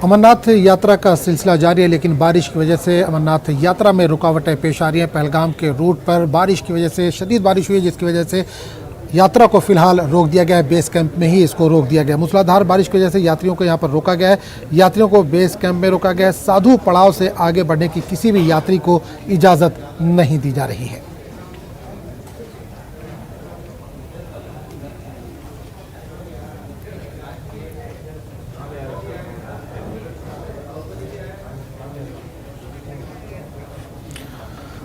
अमरनाथ यात्रा का सिलसिला जारी है, लेकिन बारिश की वजह से अमरनाथ यात्रा में रुकावटें पेश आ रही हैं। पहलगाम के रूट पर बारिश की वजह से शदीद बारिश हुई, जिसकी वजह से यात्रा को फिलहाल रोक दिया गया है। बेस कैंप में ही इसको रोक दिया गया। मूसलाधार बारिश की वजह से यात्रियों को यहाँ पर रोका गया है। यात्रियों को बेस कैंप में रोका गया है। साधु पड़ाव से आगे बढ़ने की किसी भी यात्री को इजाज़त नहीं दी जा रही है।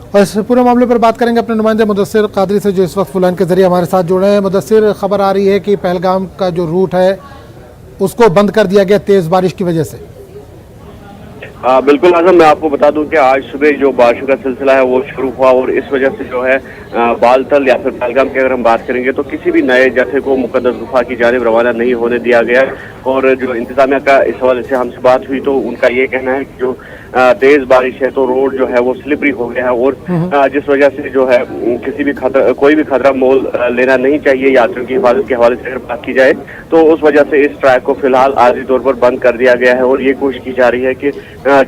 और इस पूरे मामले पर बात करेंगे अपने नुमाइंदे मुदस्सिर कादरी से, जो इस वक्त फुलान के जरिए हमारे साथ जुड़े हैं। मुदस्सिर, खबर आ रही है कि पहलगाम का जो रूट है उसको बंद कर दिया गया तेज़ बारिश की वजह से। बिल्कुल आजम, मैं आपको बता दूं कि आज सुबह जो बारिश का सिलसिला है वो शुरू हुआ और इस वजह से जो है बालतल या फिर पहलगाम की अगर हम बात करेंगे तो किसी भी नए जत्थे को मुकद्दस गुफा की जानिब रवाना नहीं होने दिया गया। और जो इंतजामिया का इस हवाले से हमसे बात हुई तो उनका ये कहना है कि जो तेज बारिश है तो रोड जो है वो स्लिपरी हो गया है और जिस वजह से जो है किसी भी कोई भी खतरा मोल लेना नहीं चाहिए यात्रियों की हिफाजत के हवाले से अगर बात की जाए तो उस वजह से इस ट्रैक को फिलहाल आर्जी तौर पर बंद कर दिया गया है। और ये कोशिश की जा रही है कि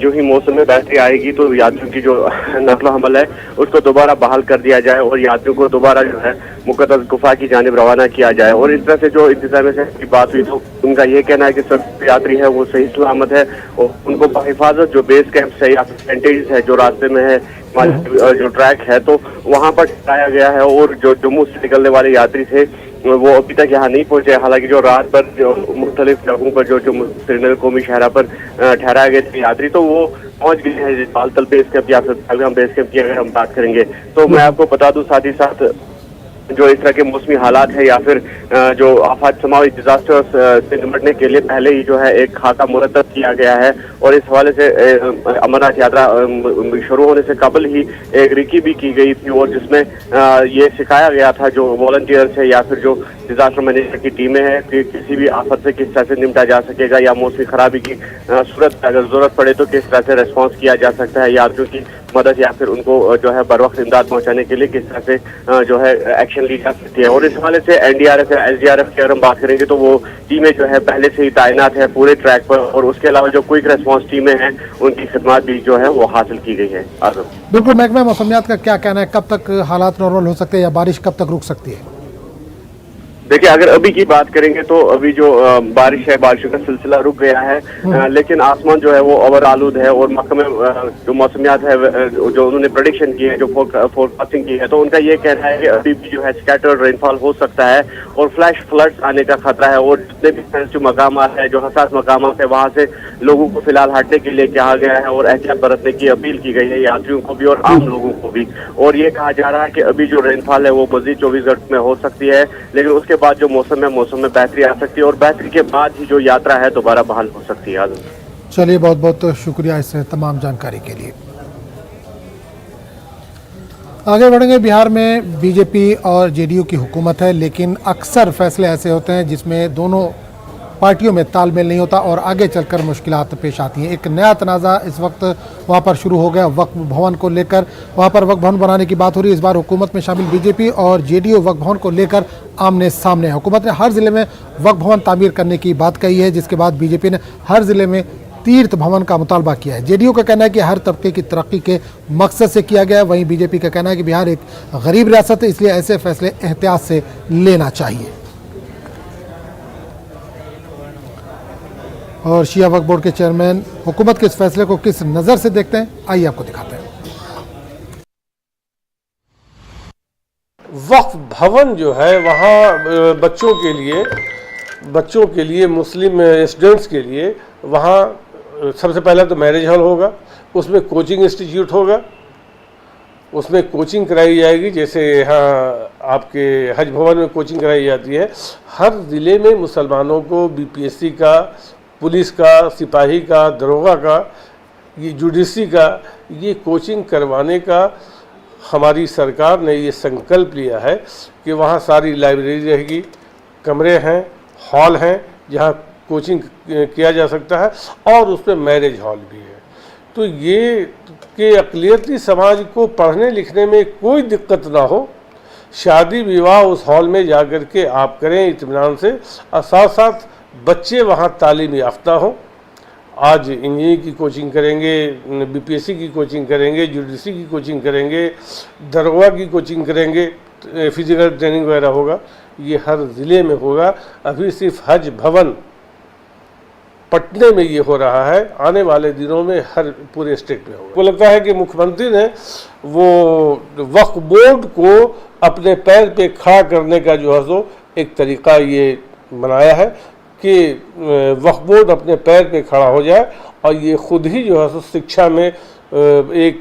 जो ही मौसम में बेहतरी आएगी तो यात्रियों की जो नकलो हमल है उसको दोबारा बहाल कर दिया जाए और यात्रियों को दोबारा जो है मुकद्दस गुफा की जानिब रवाना किया जाए। और इस तरह से जो इंतजामिया से की बात हुई तो उनका ये कहना है कि सब यात्री है वो सही सलामत है और उनको बाहिफाजत जो बेस कैंप है या सेंटेज है जो रास्ते में है जो ट्रैक है तो वहाँ पर ठहराया गया है। और जो जम्मू से निकलने वाले यात्री थे वो अभी तक यहाँ नहीं पहुंचे। हालांकि जो रात भर जो मुख्तलिफ जगहों पर जो श्रीनगर कौमी शहरा पर ठहराए गए थे यात्री तो वो पहुंच गए हैं बालतल बेस कैंप या फिर पहलगाम बेस कैंप की अगर हम बात करेंगे तो मैं आपको बता दूं साथ ही साथ जो इस तरह के मौसमी हालात है या फिर जो आफात समावी डिजास्टर से निपटने के लिए पहले ही जो है एक खाका मुरतब किया गया है। और इस हवाले से अमरनाथ यात्रा शुरू होने से कबल ही एक रिकी भी की गई थी और जिसमें ये सिखाया गया था जो वॉलंटियर्स है या फिर जो डिजास्टर मैनेजर की टीमें हैं कि किसी भी आफत से किस तरह से निपटा जा सकेगा या मौसमी खराबी की सूरत अगर जरूरत पड़े तो किस तरह से रेस्पॉन्स किया जा सकता है, यात्रियों की मदद या फिर उनको जो है बर वक्त इमदाद पहुंचाने के लिए किस तरह से जो है एक्शन ली जा सकती है। और इस हवाले से एनडीआरएफ या एसडीआरएफ की अगर हम बात करेंगे तो वो टीमें जो है पहले से ही तैनात है पूरे ट्रैक पर और उसके अलावा जो क्विक रेस्पॉन्स टीमें हैं उनकी खिदमत भी जो है वो हासिल की गई है। बिल्कुल, महकमा मौसमियात का क्या कहना है, कब तक हालात नॉर्मल हो सकते हैं या बारिश कब तक रुक सकती है? देखिए, अगर अभी की बात करेंगे तो अभी जो बारिश है बारिश का सिलसिला रुक गया है लेकिन आसमान जो है वो ओवर आलूद है और महकमे जो मौसमियात है जो उन्होंने प्रेडिक्शन की है जो फोरकास्टिंग की है तो उनका ये कहना है कि अभी भी जो है स्कैटर्ड रेनफॉल हो सकता है और फ्लैश फ्लड्स आने का खतरा है। और जितने भी सेंसिटिव मकाम है जो हसास मकाम है वहाँ से लोगों को फिलहाल हटने के लिए कहा गया है और एहतियात बरतने की अपील की गई है यात्रियों को भी और आम लोगों को भी। और ये कहा जा रहा है कि अभी जो रेनफॉल है वो मजीद 24 घंटे में हो सकती है लेकिन उसके बाद जो मौसम में बेहतरी आ सकती है और बेहतरी के बाद ही जो यात्रा है दोबारा बहाल हो सकती है। चलिए, बहुत बहुत शुक्रिया इस तमाम जानकारी के लिए। आगे बढ़ेंगे। बिहार में बीजेपी और जेडीयू की हुकूमत है, लेकिन अक्सर फैसले ऐसे होते हैं जिसमें दोनों पार्टियों में तालमेल नहीं होता और आगे चलकर मुश्किलात पेश आती हैं। एक नया तनाज़ा इस वक्त वहाँ पर शुरू हो गया वक्फ भवन को लेकर। वहाँ पर वक्फ भवन बनाने की बात हो रही है। इस बार हुकूमत में शामिल बीजेपी और जेडीयू वक्फ भवन को लेकर आमने सामने है। हुकूमत ने हर ज़िले में वक्फ भवन तामीर करने की बात कही है, जिसके बाद बीजेपी ने हर ज़िले में तीर्थ भवन का मुतालबा किया है। जेडीयू का कहना है कि हर तबके की तरक्की के मकसद से किया गया है। वहीं बीजेपी का कहना है कि बिहार एक गरीब रियासत है, इसलिए ऐसे फैसले एहतियात से लेना चाहिए। और शिया वक्फ बोर्ड के चेयरमैन हुकूमत के इस फैसले को किस नज़र से देखते हैं, आइए आपको दिखाते हैं। वक्फ भवन जो है वहाँ बच्चों के लिए मुस्लिम स्टूडेंट्स के लिए वहाँ सबसे पहला तो मैरिज हॉल होगा, उसमें कोचिंग इंस्टीट्यूट होगा, उसमें कोचिंग कराई जाएगी जैसे यहाँ आपके हज भवन में कोचिंग कराई जाती है। हर ज़िले में मुसलमानों को बीपीएससी का, पुलिस का, सिपाही का, दरोगा का, ये जुडिशरी का ये कोचिंग करवाने का हमारी सरकार ने ये संकल्प लिया है कि वहाँ सारी लाइब्रेरी रहेगी, कमरे हैं, हॉल हैं जहाँ कोचिंग किया जा सकता है और उसमें मैरिज हॉल भी है। तो ये कि अक़लियती समाज को पढ़ने लिखने में कोई दिक्कत ना हो, शादी विवाह उस हॉल में जा कर के आप करें इत्मीनान से और साथ साथ बच्चे वहाँ तालीम याफ्ता हों आज इंजीनियरिंग की कोचिंग करेंगे, बीपीएससी की कोचिंग करेंगे, जुडिशरी की कोचिंग करेंगे, दरोगा की कोचिंग करेंगे, फिजिकल ट्रेनिंग वगैरह होगा। ये हर ज़िले में होगा। अभी सिर्फ हज भवन पटने में ये हो रहा है, आने वाले दिनों में हर पूरे स्टेट में होगा। मुझको लगता है कि मुख्यमंत्री ने वो वक्फ बोर्ड को अपने पैर पे खड़ा करने का जो है सो एक तरीका ये बनाया है कि वक्फ बोर्ड अपने पैर पे खड़ा हो जाए और ये खुद ही जो है सो शिक्षा में एक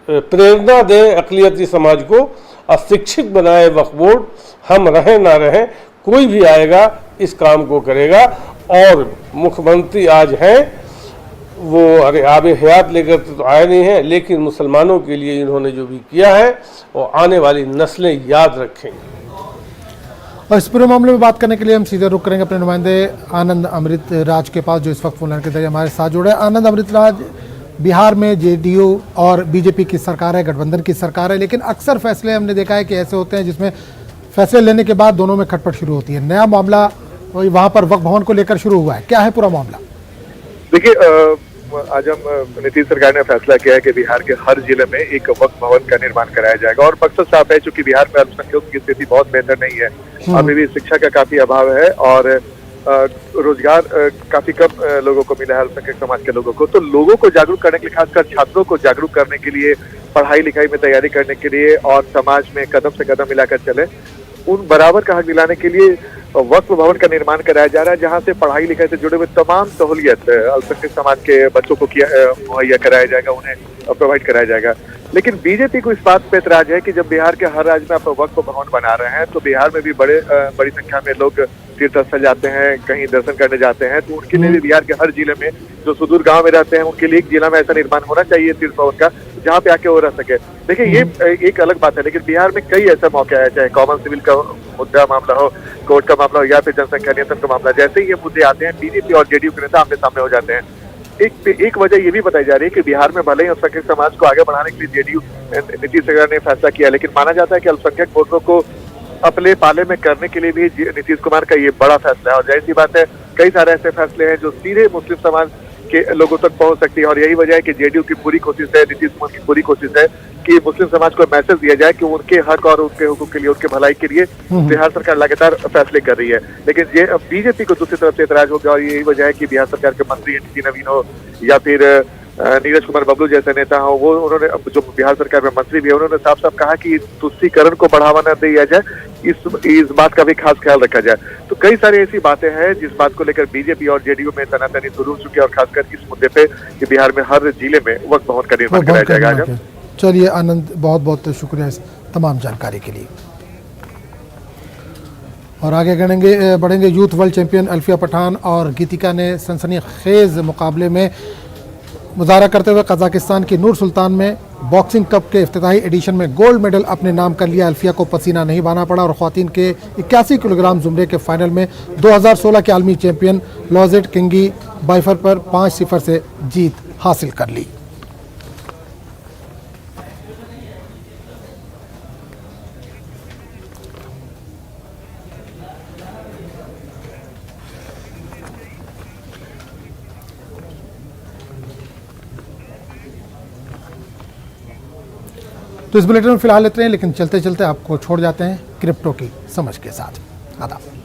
प्रेरणा दे अक़लियती समाज को और शिक्षित बनाए वक्फ बोर्ड। हम रहें ना रहें, कोई भी आएगा इस काम को करेगा। और मुख्यमंत्री आज हैं वो अरे आबे हयात लेकर तो आए नहीं हैं, लेकिन मुसलमानों के लिए इन्होंने जो भी किया है वो आने वाली नस्लें याद रखेंगी। और इस पूरे मामले में बात करने के लिए हम सीधे रुक करेंगे अपने नुमाइंदे आनंद अमृत राज के पास, जो इस वक्त फोन लाइन के जरिए हमारे साथ जुड़े हैं। आनंद अमृत राज, बिहार में जेडीयू और बीजेपी की सरकार है, गठबंधन की सरकार है, लेकिन अक्सर फैसले हमने देखा है कि ऐसे होते हैं जिसमें फैसले लेने के बाद दोनों में खटपट शुरू होती है। नया मामला वहाँ पर वक्फ भवन को लेकर शुरू हुआ है, क्या है पूरा मामला? देखिए, आज हम नीतीश सरकार ने फैसला किया है कि बिहार के हर जिले में एक वक्फ भवन का निर्माण कराया जाएगा। और मकसद साफ है, चूंकि बिहार में अल्पसंख्यकों की स्थिति बहुत बेहतर नहीं है, अभी भी शिक्षा का काफी अभाव है और रोजगार काफी कम लोगों को मिला है, अल्पसंख्यक समाज के लोगों को। तो लोगों को जागरूक करने के लिए, खासकर छात्रों को जागरूक करने के लिए, पढ़ाई लिखाई में तैयारी करने के लिए और समाज में कदम से कदम मिलाकर चले, उन बराबर का हक दिलाने के लिए वक्फ भवन का निर्माण कराया जा रहा है, जहां से पढ़ाई लिखाई से जुड़े हुए तमाम सहूलियत अल्पसंख्यक समाज के बच्चों को मुहैया कराया जाएगा, उन्हें प्रोवाइड कराया जाएगा। लेकिन बीजेपी को इस बात पे एतराज है कि जब बिहार के हर राज्य में आप वक्फ भवन बना रहे हैं तो बिहार में भी बड़ी संख्या में लोग तीर्थ स्थल जाते हैं, कहीं दर्शन करने जाते हैं, तो उनके लिए भी बिहार के हर जिले में जो सुदूर गांव में रहते हैं उनके लिए एक जिला में ऐसा निर्माण होना चाहिए तीर्थ भवन का, जहाँ पे आके वो रह सके। देखिए, ये एक अलग बात है, लेकिन बिहार में कई ऐसे मौके आए, चाहे कॉमन सिविल का मुद्दा मामला हो, कोर्ट का मामला हो या फिर जनसंख्या नियंत्रण का मामला, जैसे ही ये मुद्दे आते हैं बीजेपी और जेडीयू के नेता आमने सामने हो जाते हैं। एक वजह ये भी बताई जा रही है कि बिहार में भले ही अल्पसंख्यक समाज को आगे बढ़ाने के लिए जेडीयू नीतीश सरकार ने फैसला किया, लेकिन माना जाता है कि अल्पसंख्यक वोटरों को अपने पाले में करने के लिए भी नीतीश कुमार का ये बड़ा फैसला है। और जाहिर सी बात है, कई सारे ऐसे फैसले हैं जो सीधे मुस्लिम समाज के लोगों तक पहुंच सकती है। और यही वजह है कि जेडीयू की पूरी कोशिश है, नीतीश कुमार की पूरी कोशिश है कि मुस्लिम समाज को मैसेज दिया जाए कि उनके हक और उनके हुकूक के लिए, उनके भलाई के लिए बिहार सरकार लगातार फैसले कर रही है। लेकिन ये बीजेपी को दूसरी तरफ से एतराज हो गया और यही वजह है कि बिहार सरकार के मंत्री एनटी नवीन हो या फिर नीरज कुमार बबलू जैसे नेता हो, वो उन्होंने जो बिहार सरकार में मंत्री भी है, उन्होंने साफ साफ कहा कि तुष्टीकरण को बढ़ावा न दिया जाए, इस बात का भी खास ख्याल रखा जाए। तो कई सारी ऐसी बातें हैं जिस बात को लेकर बीजेपी और जेडीयू में तनातनी शुरू हो चुकी है, और खासकर इस मुद्दे पे कि बिहार में हर जिले में वक्फ भवन का निर्माण कराया जाएगा। चलिए आनंद, बहुत बहुत शुक्रिया इस तमाम जानकारी के लिए। और आगे बढ़ेंगे youth world champion Alfiya Pathan और गीतिका ने सनसनीखेज मुकाबले में मुजाहरा करते हुए कजाकिस्तान की नूर सुल्तान में बॉक्सिंग कप के इफ्तिताही एडिशन में गोल्ड मेडल अपने नाम कर लिया। अल्फिया को पसीना नहीं बहाना पड़ा और ख्वातीन के 81 किलोग्राम जुमरे के फाइनल में 2016 के आलमी चैंपियन लॉजेट किंगी बाइफर पर 5-0 से जीत हासिल कर ली। तो इस बुलेटिन में फिलहाल इतने हैं, लेकिन चलते चलते आपको छोड़ जाते हैं क्रिप्टो की समझ के साथ। आदाब।